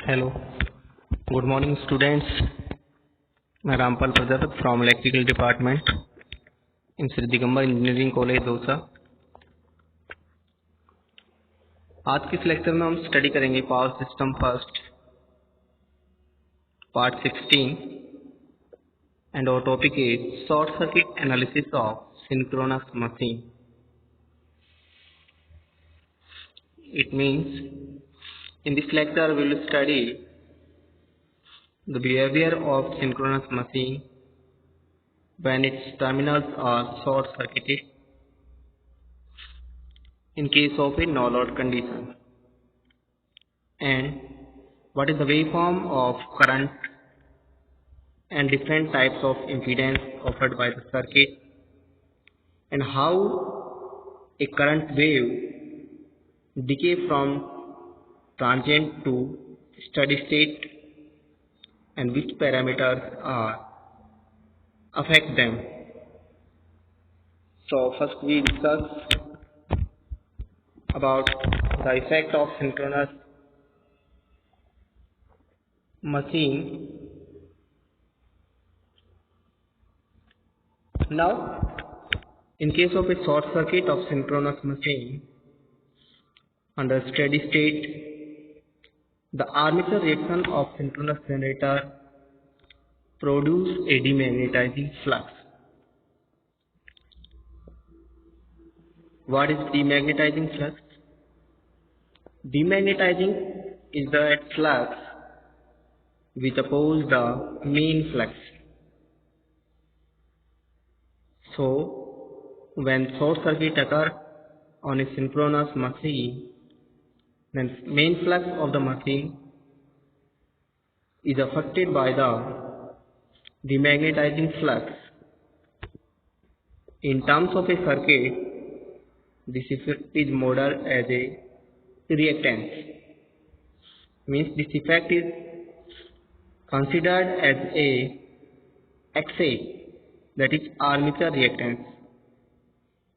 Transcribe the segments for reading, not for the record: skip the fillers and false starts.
Hello, good morning students. मैं Rampal Prajapat from electrical department in Shri Digambar engineering college Dausa. आज के इस लेक्चर में हम स्टडी करेंगे power system first part 16 and our topic is short circuit analysis of synchronous machine. It means in this lecture we will study the behavior of synchronous machine when its terminals are short circuited in case of a no load condition, and what is the waveform of current and different types of impedance offered by the circuit, and how a current wave decay from transient to steady state and which parameters affect them. So first we discuss about the effect of synchronous machine. Now, in case of a short circuit of synchronous machine under steady state, the armature reaction of synchronous generator produce a demagnetizing flux. What is demagnetizing flux? Demagnetizing is that flux which opposes the main flux. So, when short circuit occurs on a synchronous machine, then main flux of the machine is affected by the demagnetizing flux. In terms of a circuit, this effect is modeled as a reactance. Means this effect is considered as a XA, that is armature reactance,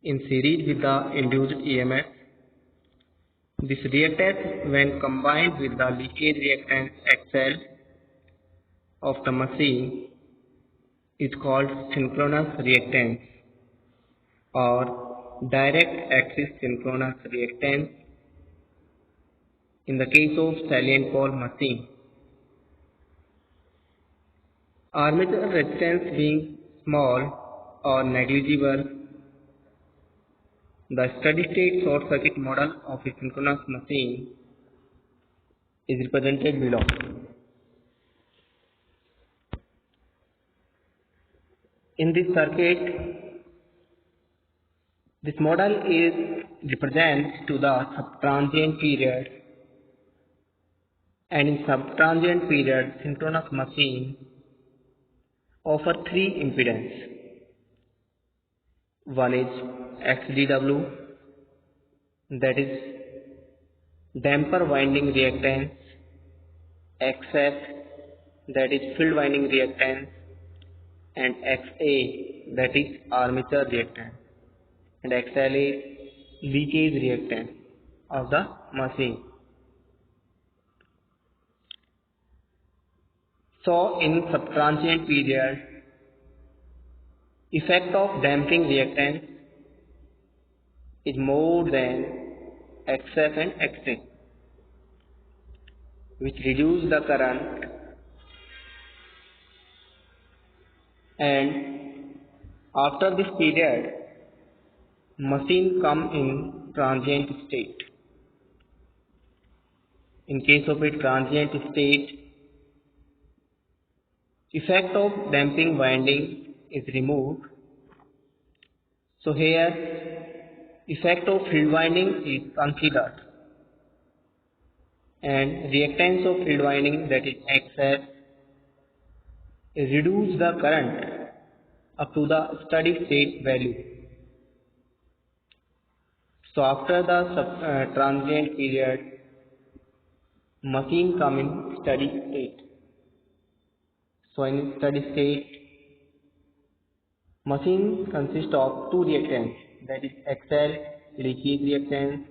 in series with the induced EMF. This reactance, when combined with the leakage reactance XL of the machine, is called synchronous reactance or direct axis synchronous reactance in the case of salient pole machine. Armature resistance being small or negligible, the steady-state short-circuit model of a synchronous machine is represented below. In this circuit, this model is represents to the subtransient period, and in subtransient period, synchronous machine offer three impedances. One is XDW, that is damper winding reactance, XF, that is field winding reactance, and XA, that is armature reactance, and XL is leakage reactance of the machine. So in subtransient period, effect of damping reactance is more than XF and XA, which reduce the current, and after this period, machine come in transient state. In case of a transient state, effect of damping winding is removed. So here, effect of field winding is considered, and reactance of field winding, that is XF, reduce the current up to the steady state value. So after the transient period, machine come in steady state. So in steady state, machine consists of two reactants, that is XL, leakage reactance,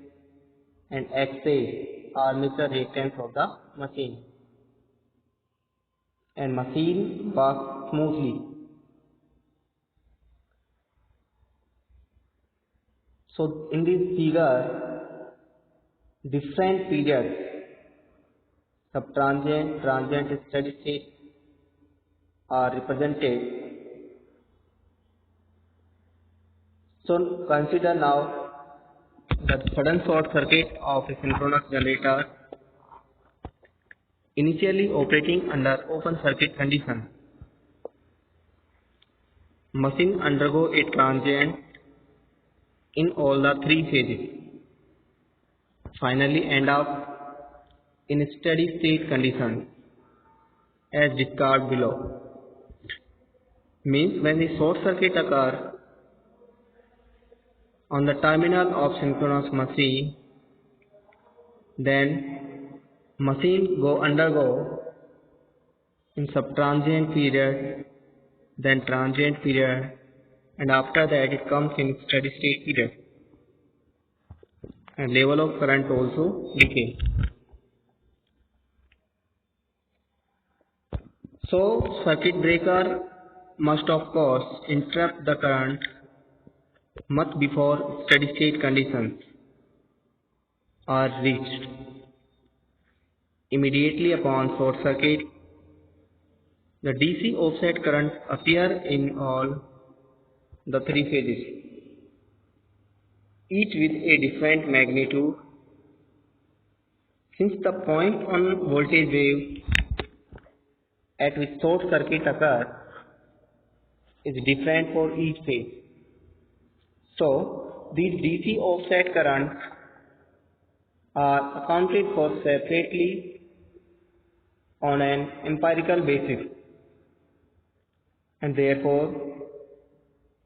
and XA, armature reactance of the machine. and machine works smoothly. So in this figure, different periods, subtransient, transient, steady state are represented. So consider now the sudden short circuit of a synchronous generator initially operating under open circuit condition. Machine undergo a transient in all the three phases, finally end up in steady state condition as described below. Means when the short circuit occurs on the terminal of synchronous machine, then machine undergo in subtransient period, then transient period, and after that it comes in steady state period, and level of current also decay. So circuit breaker must of course interrupt the current much before steady state conditions are reached. Immediately upon short circuit, the DC offset current appear in all the three phases, each with a different magnitude. Since the point on voltage wave at which short circuit occurs is different for each phase, so these DC offset currents are accounted for separately on an empirical basis, and therefore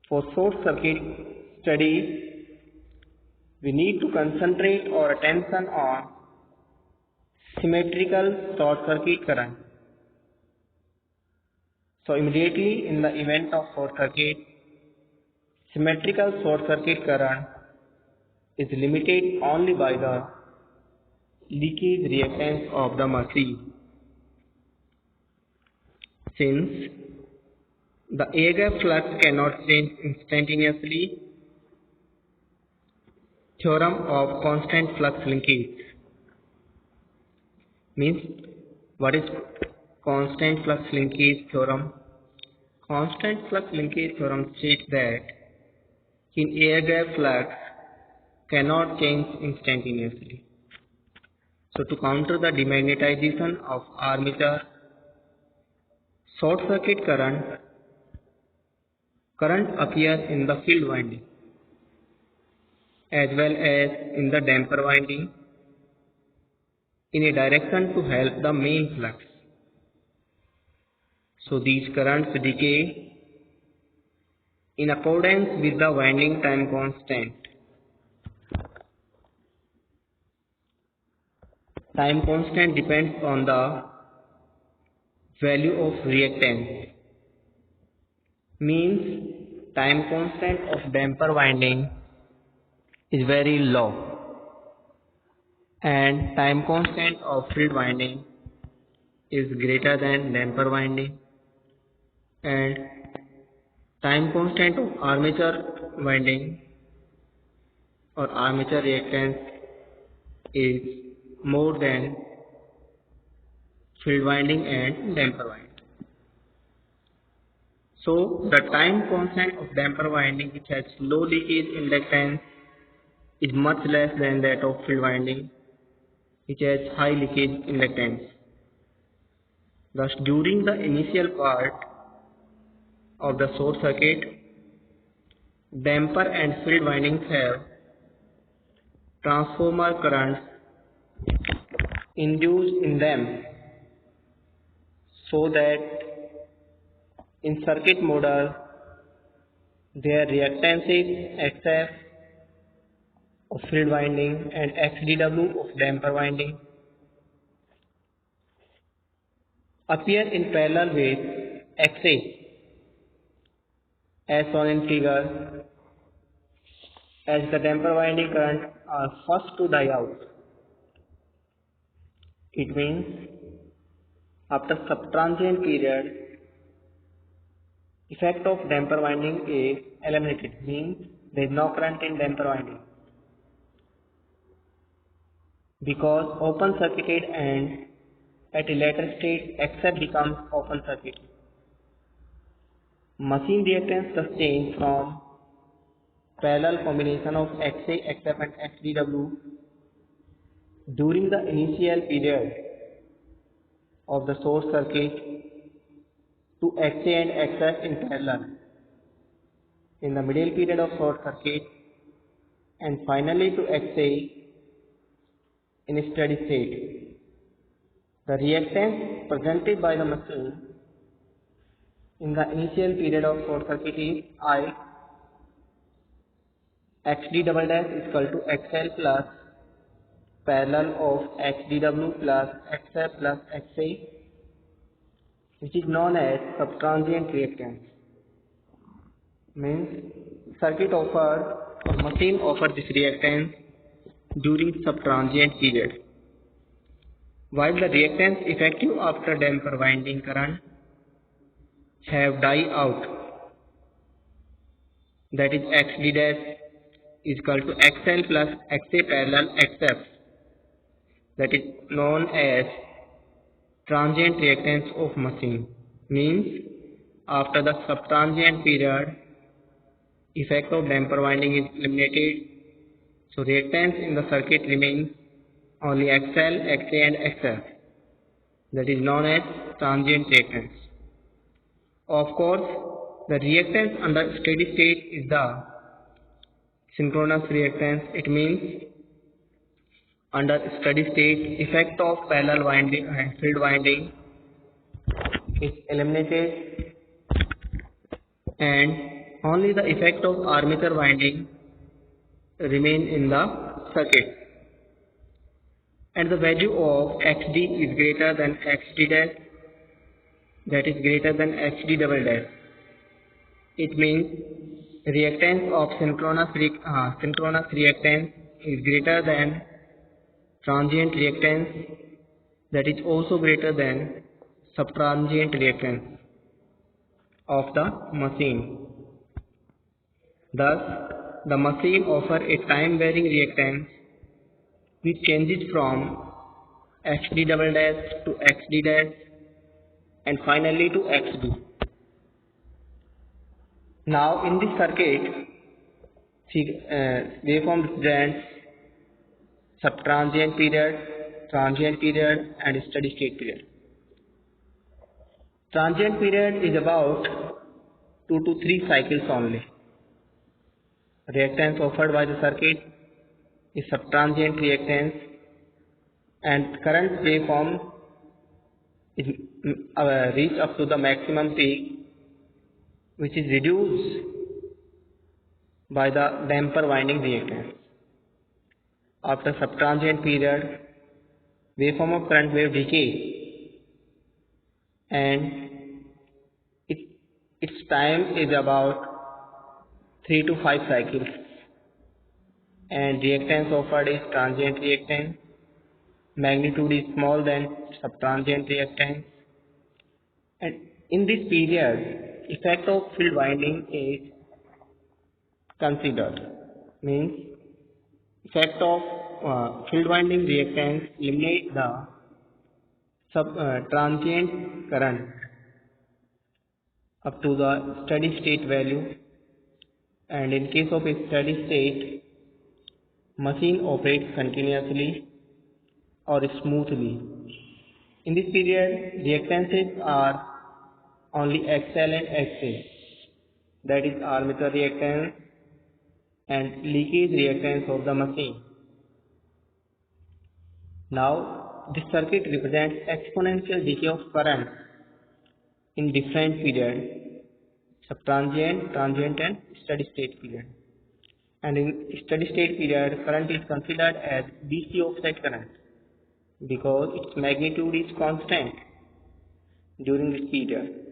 for short circuit studies we need to concentrate our attention on symmetrical short circuit current. So immediately in the event of short circuit, symmetrical short circuit current is limited only by the leakage reactance of the machine. Since the air gap flux cannot change instantaneously, theorem of constant flux linkage means what is constant flux linkage theorem? Constant flux linkage theorem states that in air gap flux cannot change instantaneously. So to counter the demagnetization of armature, short circuit current appears in the field winding as well as in the damper winding in a direction to help the main flux. So these currents decay in accordance with the winding time constant. Time constant depends on the value of reactance. Means time constant of damper winding is very low and time constant of field winding is greater than damper winding, and time constant of armature winding or armature reactance is more than field winding and damper winding. So the time constant of damper winding, which has low leakage inductance, is much less than that of field winding, which has high leakage inductance. Thus during the initial part of the short circuit, damper and field windings have transformer currents induced in them, so that in circuit model their reactances XF of field winding and XDW of damper winding appear in parallel with XA as shown in figure, as the damper winding current are first to die out. It means After subtransient period, effect of damper winding is eliminated, means there is no current in damper winding, because open circuited and at a later state XF becomes open circuit. Machine reactance sustained from parallel combination of XA, XF and XDW during the initial period of the source circuit to XA and XF in parallel in the middle period of short circuit, and finally to XA in a steady state. The reactance presented by the machine in the initial period of short circuit is I XD double dash is equal to XL plus parallel of XDW plus XF plus XA, which is known as subtransient reactance. Means circuit offers or machine offers this reactance during subtransient period, while the reactance effective after damper winding current have died out, that is XD dash is equal to XL plus XA parallel XF, that is known as transient reactance of machine. Means after the subtransient period, effect of damper winding is eliminated, so reactance in the circuit remains only XL, XA and XF, that is known as transient reactance. Of course, the reactance under steady state is the synchronous reactance. It means under steady state, effect of parallel winding and field winding is eliminated, and only the effect of armature winding remain in the circuit, and the value of XD is greater than XD dash, that is greater than XD double dash. It means reactance of synchronous reactance is greater than transient reactance, that is also greater than subtransient reactance of the machine. Thus, the machine offers a time varying reactance which changes from XD double dash to XD dash and finally to XD. Now in this circuit, waveform represents subtransient period, transient period and steady state period. Transient period is about 2 to 3 cycles only. Reactance offered by the circuit is subtransient reactance, and current waveform is reach up to the maximum peak, which is reduced by the damper winding reactance. After subtransient period, waveform of current wave decay, and its time is about 3 to 5 cycles, and reactance offered is transient reactance. Magnitude is small than subtransient reactance, and in this period, effect of field winding is considered. Means effect of field winding reactance eliminate the transient current up to the steady state value, and in case of a steady state, machine operates continuously or smoothly. In this period, reactances are only XL and XA, that is armature reactance and leakage reactance of the machine. Now, this circuit represents exponential decay of current in different periods: subtransient, transient and steady state period. And in steady state period, current is considered as DC offset current because its magnitude is constant during this period.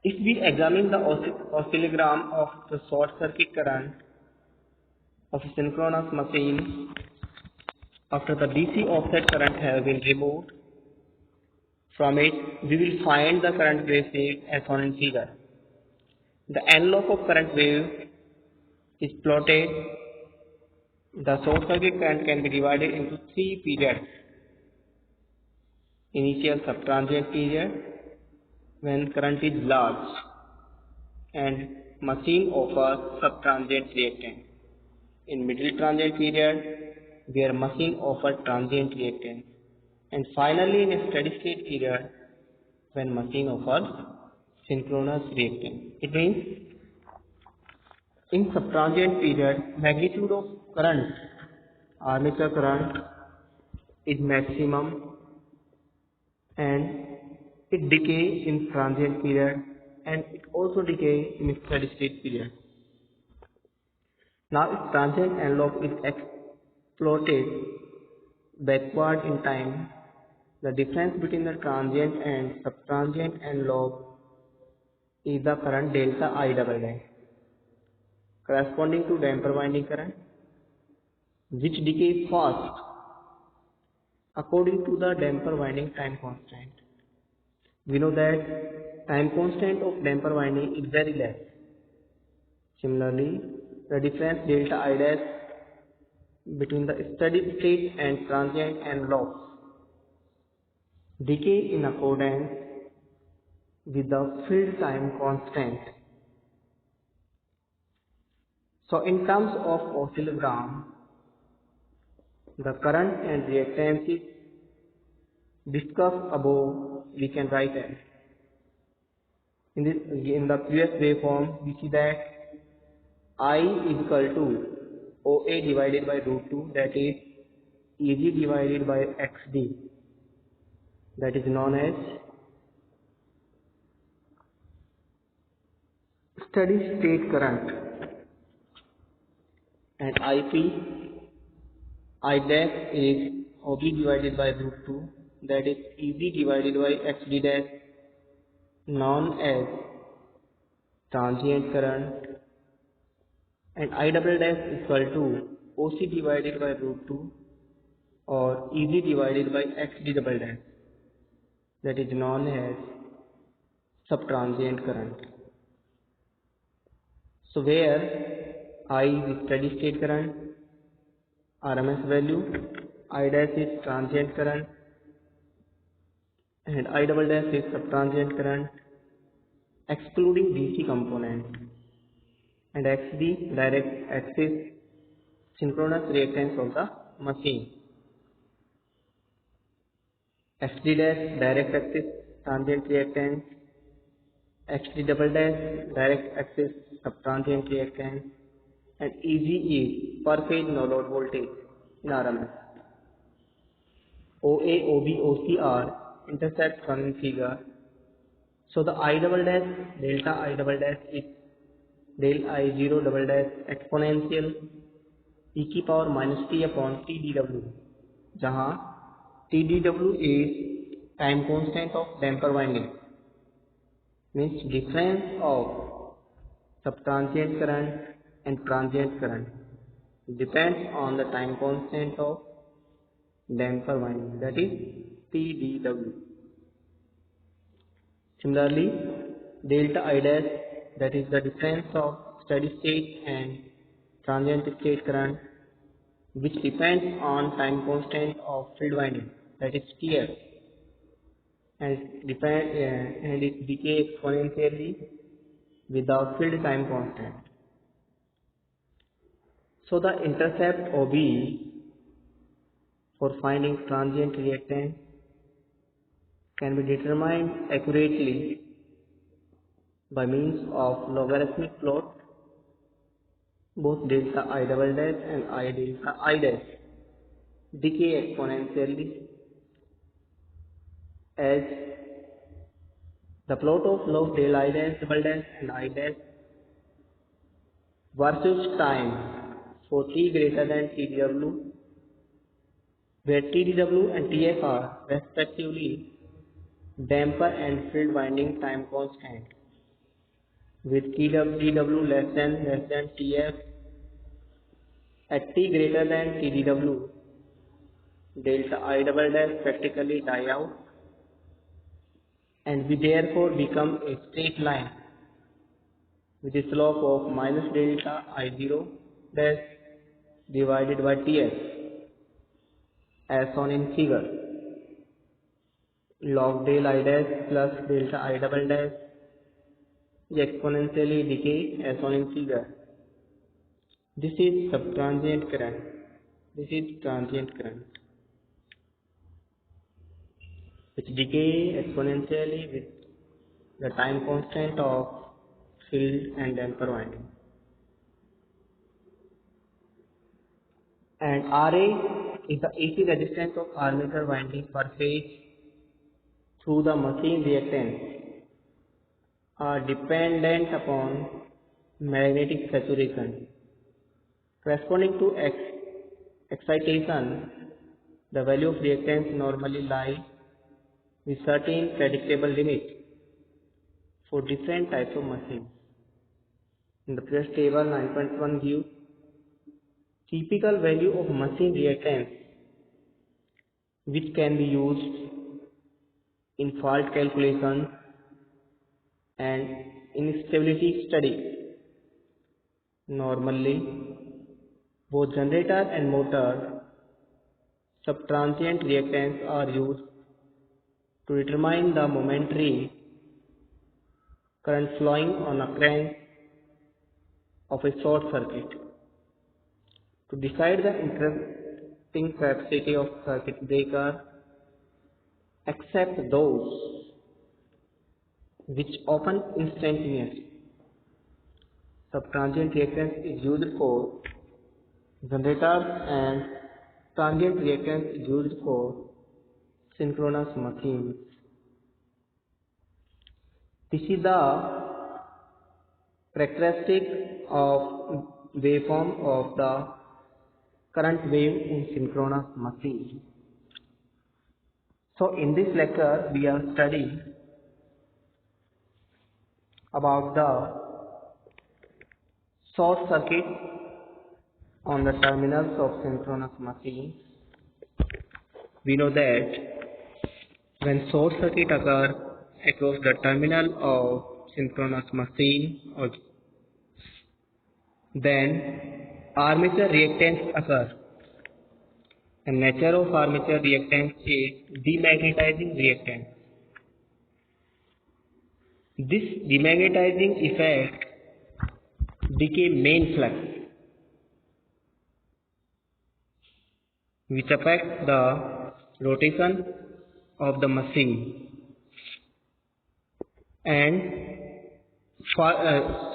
If we examine the oscillogram of the short circuit current of a synchronous machine, After the DC offset current has been removed from it, we will find the current wave shape as shown in figure. The envelope of current wave is plotted. The short circuit current can be divided into three periods. Initial subtransient period, when current is large and machine offers subtransient reactance. In middle transient period, where machine offers transient reactance. And finally in a steady state period, when machine offers synchronous reactance. It means in subtransient period, magnitude of current, armature current, is maximum and it decays in transient period and it also decays in steady state period. Now its transient envelope is plotted backward in time. The difference between the transient and subtransient envelope is the current delta I double dash, corresponding to damper winding current, which decays fast according to the damper winding time constant. We know that time constant of damper winding is very less. Similarly, the difference delta I dash between the steady state and transient envelopes decay in accordance with the field time constant. So in terms of oscillogram, the current and reactances discussed above we can write as. In the previous waveform, we see that I is equal to OA divided by root 2, that is EG divided by XD, that is known as steady state current, and IP I dash is OB divided by root 2, that is EG divided by XD dash, known as transient current, and I double dash is equal to OC divided by root 2 or EG divided by XD double dash, that is known as subtransient current. So where I is steady state current, RMS value, I dash is transient current, and I double dash is subtransient current, excluding DC component, and XD direct axis synchronous reactance of the machine. XD dash direct axis transient reactance, XD double dash direct axis subtransient reactance, and EG is per phase no load voltage in RMS. OA, OB, OC are intercepts shown in figure. So the I double dash, delta I double dash is del I0 double dash exponential e की power minus t upon TdW, जहाँ TdW is time constant of damper winding, means difference of subtransient current and transient current depends on the time constant of damper winding, that is TdW. Similarly, delta I dash, that is the difference of steady state and transient state current, which depends on time constant of field winding, that is TF, and it decays exponentially without field time constant. So the intercept OB for finding transient reactance can be determined accurately by means of logarithmic plot. Both delta I double dash and I delta I dash decay exponentially as the plot of log del I dash double dash and I dash versus time for t greater than TdW, where TdW and TF are respectively damper and field winding time constant, with TW less than TF. At t greater than TdW, delta I double dash practically die out, and we therefore become a straight line with a slope of minus delta I0 dash divided by Ts as shown in figure. Log del I dash plus delta I double dash is exponentially decay as shown in figure. This is subtransient current. This is transient current, which decay exponentially with the time constant of field and damper winding. And Ra is the AC resistance of armature winding per phase through the machine reactance are dependent upon magnetic saturation. Corresponding to excitation, the value of reactance normally lies with certain predictable limits for different types of machines. In the previous table 9.1 gives typical value of machine reactance which can be used in fault calculation and instability study. Normally, both generator and motor subtransient reactance are used to determine the momentary current flowing on a crank of a short circuit. To decide the interrupting capacity of circuit breaker, except those which open instantaneously, subtransient reactance is used for generators and transient reactance is used for synchronous machines. This is the characteristic of waveform of the current wave in synchronous machine. So in this lecture we are studying about the short circuit on the terminals of synchronous machines. We know that when short circuit occurs across the terminal of synchronous machine, then armature reactance occurs. The nature of armature reactance is demagnetizing reactance. This demagnetizing effect became main flux, which affects the rotation of the machine, and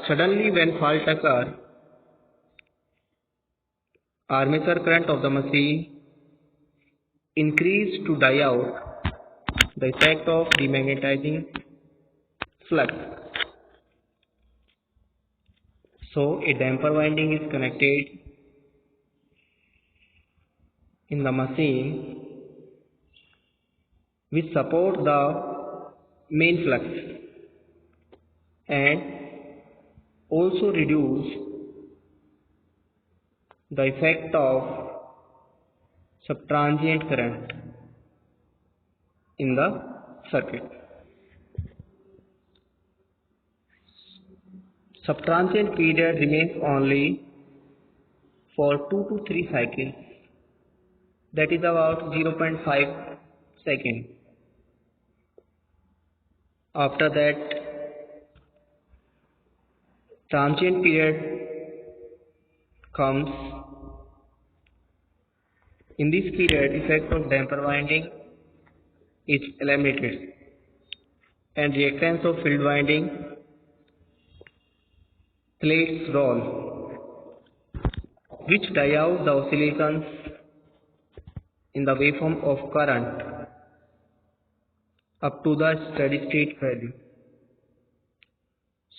suddenly when fault occurs, armature current of the machine increase to die out the effect of demagnetizing flux. So a damper winding is connected in the machine which support the main flux and also reduce the effect of subtransient current in the circuit. Subtransient period remains only for 2 to 3 cycles, that is about 0.5 seconds. After that, transient period comes. In this period, effect of damper winding is eliminated and reactance of field winding plays role, which die out the oscillations in the waveform of current up to the steady state value.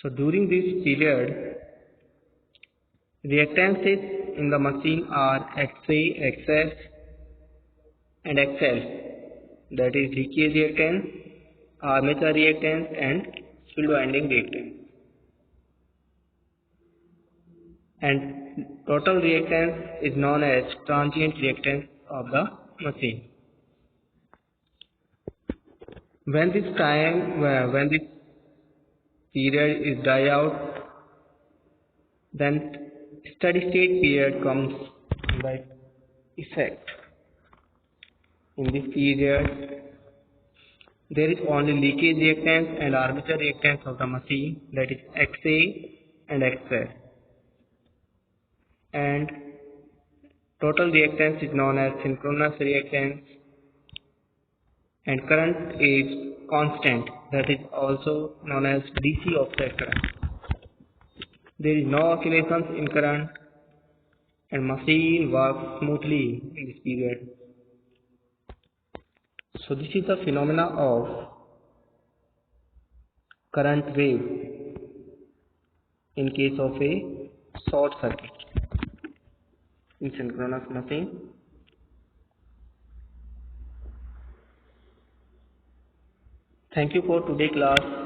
So during this period, reactances in the machine are XA, XF and XL, that is leakage reactance, armature reactance and field winding reactance. And total reactance is known as transient reactance of the machine. When this period is die out, then steady state period comes by effect. In this period, there is only leakage reactance and armature reactance of the machine, that is XA and XF, and total reactance is known as synchronous reactance, and current is constant, that is also known as DC offset current. There is no oscillations in current and machine works smoothly in this period. So this is the phenomena of current wave in case of a short circuit in synchronous machine. Thank you for today's class.